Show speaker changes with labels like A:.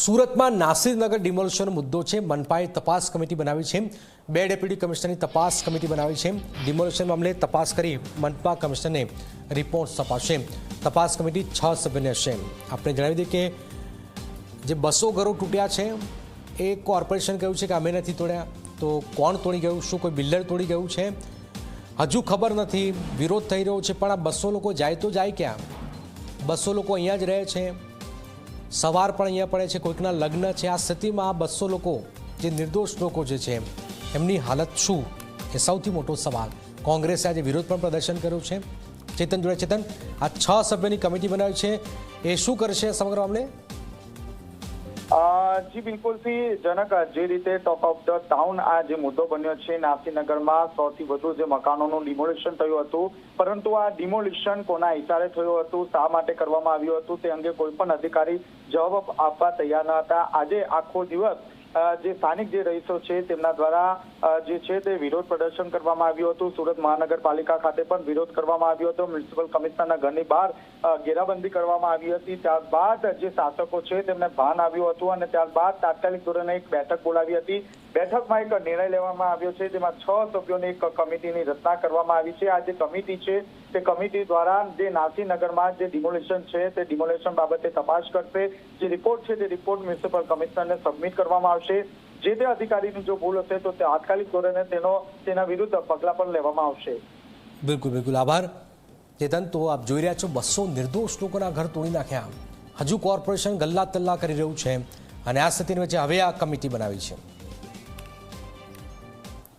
A: સુરતમાં નાસિરનગર ડિમોલિશન મુદ્દો છે। મનપાએ તપાસ કમિટી બનાવી છે। 2 ડેપ્યુટી કમિશનરની તપાસ કમિટી બનાવી છે। ડિમોલિશન મામલે તપાસ કરી મનપા કમિશનરને રિપોર્ટ અપાશે। તપાસ કમિટી 6 સભ્યોની હશે। આપણે જણાવી દઈએ કે જે 200 ઘરો તૂટ્યા છે એ કોર્પોરેશન કહ્યું છે કે અમે નથી તોડ્યા, તો કોણ તોડી ગયું? શું કોઈ બિલ્ડર તોડી ગયું છે? હજુ ખબર નથી। વિરોધ થઈ રહ્યો છે, પણ આ 200 લોકો જાય તો જાય ક્યાં? 200 લોકો અહીંયા જ રહે છે, સવાર પણ અહીંયા પડે છે, કોઈકના લગ્ન છે। આ સ્થિતિમાં આ 200 લોકો, જે નિર્દોષ લોકો જે છે, એમની હાલત શું, એ સૌથી મોટો સવાલ। કોંગ્રેસે આજે વિરોધ પણ પ્રદર્શન કર્યું છે। ચેતન જોડે ચેતન, આ 6 સભ્યોની કમિટી બનાવી છે, એ શું કરશે સમગ્ર મામલે?
B: જી બિલકુલ થી જનક, જે રીતે ટોક ઓફ ધ ટાઉન આ જે મુદ્દો બન્યો છે, નાસિરનગરમાં 100 થી વધુ જે મકાનોનું ડિમોલિશન થયું હતું, પરંતુ આ ડિમોલિશન કોના ઇશારે થયું હતું, શા માટે કરવામાં આવ્યું હતું, તે અંગે કોઈ પણ અધિકારી જવાબ આપવા તૈયાર ન હતા। આજે આખો દિવસ જે સ્થાનિક જે રહીશો છે તેમના દ્વારા જે છે તે વિરોધ પ્રદર્શન કરવામાં આવ્યું હતું। સુરત મહાનગરપાલિકા ખાતે પણ વિરોધ કરવામાં આવ્યો હતો। મ્યુનિસિપલ કમિશનરના ઘરની બહાર ઘેરાબંધી કરવામાં આવી હતી। ત્યારબાદ જે શાસકો છે તેમને ભાન આવ્યું હતું અને ત્યારબાદ તાત્કાલિક ધોરણે એક બેઠક બોલાવી હતી। બેઠકમાં એક નિર્ણય લેવામાં આવ્યો છે, જેમાં 6 સભ્યોની એક કમિટીની રચના કરવામાં આવી છે। આ જે કમિટી છે તે કમિટી દ્વારા જે નાસિરનગરમાં જે ડિમોલિશન છે તે ડિમોલિશન બાબતે તપાસ કરશે। જે રિપોર્ટ છે તે રિપોર્ટ મ્યુનિસિપલ કમિશનરને સબમિટ કરવામાં આવશે। જે તે અધિકારીની જો ભૂલ હશે તો તાત્કાલિક ધોરણે તેના વિરુદ્ધ પગલાં પણ લેવામાં આવશે।
A: બિલકુલ બિલકુલ, આભાર ચેતન। તો આપ જોઈ રહ્યા છો 200 નિર્દોષ લોકોના ઘર તોડી નાખ્યા। હજુ કોર્પોરેશન ગલ્લા તલ્લા કરી રહ્યું છે અને આ સ્થિતિની વચ્ચે હવે આ કમિટી બનાવી છે।